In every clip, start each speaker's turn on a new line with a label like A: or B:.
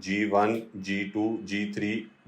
A: G1, G2, G3,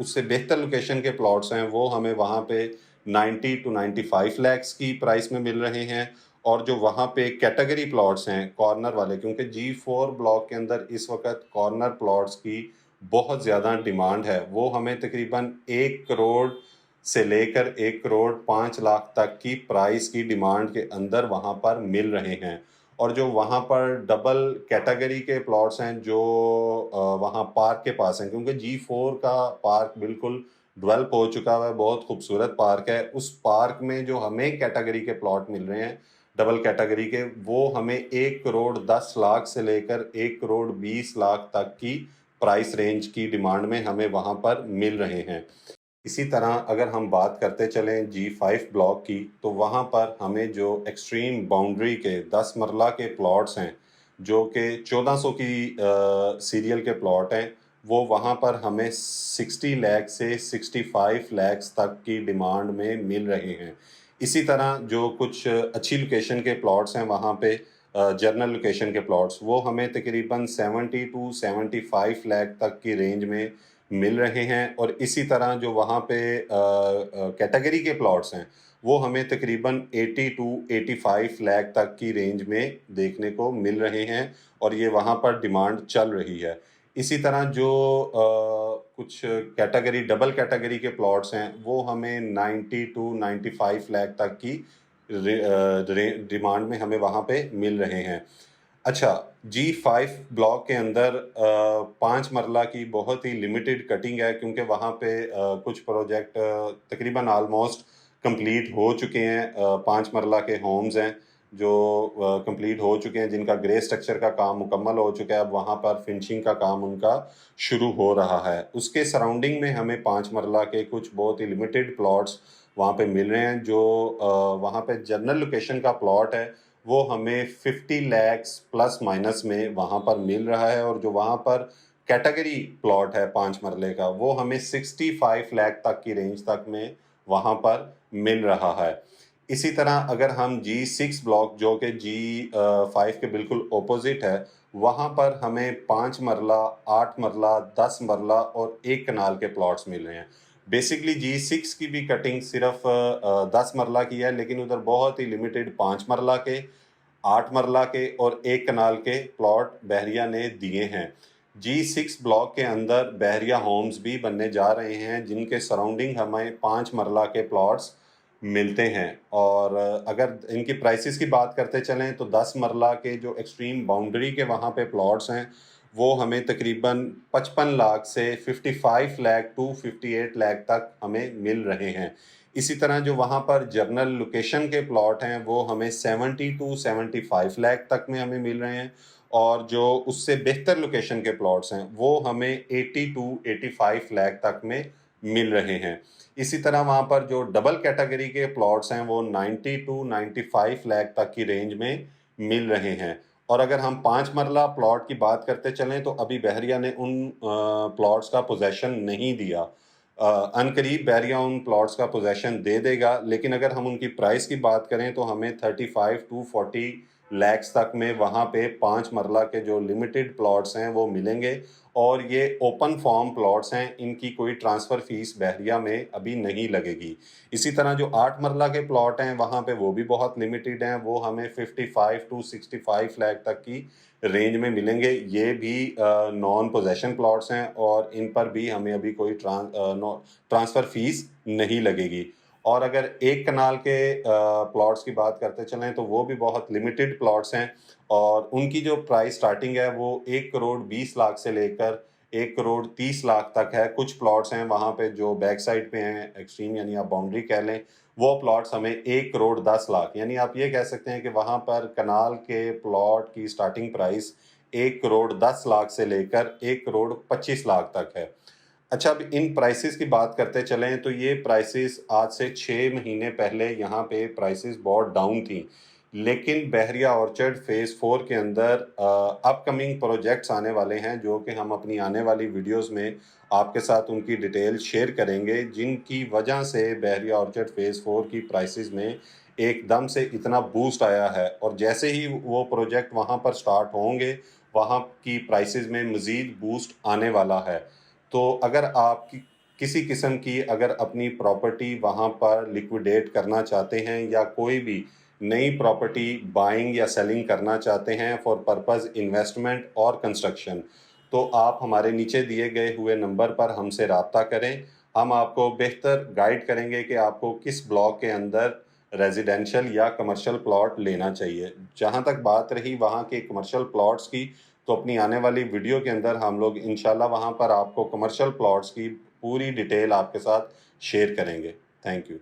A: اس سے بہتر location کے پلاٹس ہیں وہ ہمیں وہاں پہ 90 to 95 لیکس کی پرائس میں مل رہے ہیں، اور جو وہاں پہ کیٹیگری پلاٹس ہیں کارنر والے، کیونکہ G4 بلاک کے اندر اس وقت کارنر پلاٹس کی بہت زیادہ ڈیمانڈ ہے، وہ ہمیں تقریباً 1 کروڑ سے لے کر 1 کروڑ 5 لاکھ تک کی پرائس کی ڈیمانڈ کے اندر وہاں پر مل رہے ہیں۔ اور جو وہاں پر ڈبل کیٹیگری کے پلاٹس ہیں جو وہاں پارک کے پاس ہیں، کیونکہ G4 کا پارک بالکل ڈیولپ ہو چکا ہے، بہت خوبصورت پارک ہے، اس پارک میں جو ہمیں کیٹیگری کے پلاٹ مل رہے ہیں ڈبل کیٹیگری کے، وہ ہمیں 1 کروڑ 10 لاکھ سے لے کر 1 کروڑ 20 لاکھ تک کی پرائس رینج کی ڈیمانڈ میں ہمیں وہاں پر مل رہے ہیں۔ اسی طرح اگر ہم بات کرتے چلیں G5 بلاک کی، تو وہاں پر ہمیں جو ایکسٹریم باؤنڈری کے 10 مرلہ کے پلاٹس ہیں جو کہ 1400 کی سیریل کے پلاٹ ہیں، وہ وہاں پر ہمیں 60 لاکھ سے 65 لاکھ تک کی ڈیمانڈ میں مل رہے ہیں۔ اسی طرح جو کچھ اچھی لوکیشن کے پلاٹس ہیں وہاں پہ جرنل لوکیشن کے پلاٹس، وہ ہمیں تقریباً 70 to 75 لاکھ تک کی رینج میں مل رہے ہیں، اور اسی طرح جو وہاں پہ کیٹیگری کے پلاٹس ہیں وہ ہمیں تقریباً 80 to 85 لاکھ تک کی رینج میں دیکھنے کو مل رہے ہیں، اور یہ وہاں پر ڈیمانڈ چل رہی ہے۔ اسی طرح جو کچھ کیٹیگری ڈبل کیٹیگری کے پلاٹس ہیں وہ ہمیں 90 to 95 لاکھ تک کی ڈیمانڈ میں ہمیں وہاں پہ مل رہے ہیں۔ اچھا، G5 بلاک کے اندر 5 مرلہ کی بہت ہی لمیٹڈ کٹنگ ہے، کیونکہ وہاں پہ کچھ پروجیکٹ تقریباً آلموسٹ کمپلیٹ ہو چکے ہیں۔ 5 مرلہ کے ہومز ہیں جو کمپلیٹ ہو چکے ہیں، جن کا گرے سٹرکچر کا کام مکمل ہو چکا ہے، اب وہاں پر فنشنگ کا کام ان کا شروع ہو رہا ہے۔ اس کے سراؤنڈنگ میں ہمیں 5 مرلہ کے کچھ بہت ہی لمیٹڈ پلاٹس وہاں پہ مل رہے ہیں، جو وہاں پہ جنرل لوکیشن کا پلاٹ ہے وہ ہمیں 50 لاکھ پلس مائنس میں وہاں پر مل رہا ہے، اور جو وہاں پر کیٹیگری پلاٹ ہے 5 مرلے کا وہ ہمیں 65 لاکھ تک کی رینج تک میں وہاں پر مل رہا ہے۔ اسی طرح اگر ہم G6 بلاک جو کہ G5 کے بالکل اپوزٹ ہے، وہاں پر ہمیں 5 مرلہ 8 مرلہ 10 مرلہ اور 1 کنال کے پلاٹس مل رہے ہیں۔ بیسکلی G6 کی بھی کٹنگ صرف 10 مرلہ کی ہے، لیکن ادھر بہت ہی لمیٹڈ 5 مرلہ کے 8 مرلہ کے اور 1 کنال کے پلاٹ بحریہ نے دیے ہیں۔ G6 بلاک کے اندر بحریہ ہومز بھی بننے جا رہے ہیں، جن کے سراؤنڈنگ ہمیں 5 مرلہ کے پلاٹس ملتے ہیں، اور اگر ان کی پرائسز کی بات کرتے چلیں تو 10 مرلہ کے جو ایکسٹریم باؤنڈری کے وہاں پہ پلاٹس ہیں وہ ہمیں تقریباً 55 لاکھ سے 55 لاکھ to 58 لاکھ تک ہمیں مل رہے ہیں۔ اسی طرح جو وہاں پر جرنل لوکیشن کے پلاٹ ہیں وہ ہمیں 70 to 75 لاکھ تک میں ہمیں مل رہے ہیں، اور جو اس سے بہتر لوکیشن کے پلاٹس ہیں وہ ہمیں 80 to 85 لاکھ تک میں مل رہے ہیں۔ اسی طرح وہاں پر جو ڈبل کیٹیگری کے پلاٹس ہیں وہ 90 to 95 لاکھ تک کی رینج میں مل رہے ہیں۔ اور اگر ہم 5 مرلہ پلاٹ کی بات کرتے چلیں تو ابھی بحریہ نے ان پلاٹس کا پوزیشن نہیں دیا، ان قریب بحریہ ان پلاٹس کا پوزیشن دے دے گا، لیکن اگر ہم ان کی پرائس کی بات کریں تو ہمیں 35 to 40 لاکھ تک میں وہاں پہ 5 مرلہ کے جو لمیٹڈ پلاٹس ہیں وہ ملیں گے، اور یہ اوپن فارم پلاٹس ہیں، ان کی کوئی ٹرانسفر فیس بحریہ میں ابھی نہیں لگے گی۔ اسی طرح جو 8 مرلہ کے پلاٹ ہیں وہاں پہ وہ بھی بہت لمیٹڈ ہیں، وہ ہمیں 55 to 65 لاکھ تک کی رینج میں ملیں گے۔ یہ بھی نان پوزیشن پلاٹس ہیں، اور ان پر بھی ہمیں ابھی کوئی ٹرانسفر فیس نہیں لگے گی۔ اور اگر 1 کنال کے پلاٹس کی بات کرتے چلیں تو وہ بھی بہت لمیٹڈ پلاٹس ہیں، اور ان کی جو پرائس سٹارٹنگ ہے وہ 1 کروڑ 20 لاکھ سے لے کر 1 کروڑ 30 لاکھ تک ہے۔ کچھ پلاٹس ہیں وہاں پہ جو بیک سائڈ پہ ہیں ایکسٹریم، یعنی آپ باؤنڈری کہہ لیں، وہ پلاٹس ہمیں 1 کروڑ 10 لاکھ، یعنی آپ یہ کہہ سکتے ہیں کہ وہاں پر کنال کے پلاٹ کی سٹارٹنگ پرائس 1 کروڑ 10 لاکھ سے لے کر 1 کروڑ 25 لاکھ تک ہے۔ اچھا، اب ان پرائسز کی بات کرتے چلیں تو یہ پرائسز آج سے 6 مہینے پہلے یہاں پہ پرائسز بہت ڈاؤن تھیں، لیکن بحریہ آرچرڈ فیز 4 کے اندر اپ کمنگ پروجیکٹس آنے والے ہیں، جو کہ ہم اپنی آنے والی ویڈیوز میں آپ کے ساتھ ان کی ڈیٹیل شیئر کریں گے، جن کی وجہ سے بحریہ آرچرڈ فیز 4 کی پرائسز میں ایک دم سے اتنا بوسٹ آیا ہے، اور جیسے ہی وہ پروجیکٹ وہاں پر سٹارٹ ہوں گے وہاں کی پرائسز میں مزید بوسٹ آنے والا ہے۔ تو اگر آپ کسی قسم کی اگر اپنی پراپرٹی وہاں پر لیکویڈیٹ کرنا چاہتے ہیں یا کوئی بھی نئی پراپرٹی بائنگ یا سیلنگ کرنا چاہتے ہیں فار پرپز انویسٹمنٹ اور کنسٹرکشن، تو آپ ہمارے نیچے دیے گئے ہوئے نمبر پر ہم سے رابطہ کریں۔ ہم آپ کو بہتر گائیڈ کریں گے کہ آپ کو کس بلاک کے اندر ریزیڈینشل یا کمرشل پلاٹ لینا چاہیے۔ جہاں تک بات رہی وہاں کے کمرشل پلاٹس کی، تو اپنی آنے والی ویڈیو کے اندر ہم لوگ انشاءاللہ وہاں پر آپ کو کمرشل پلاٹس کی پوری ڈیٹیل آپ کے ساتھ شیئر کریں گے۔ Thank you.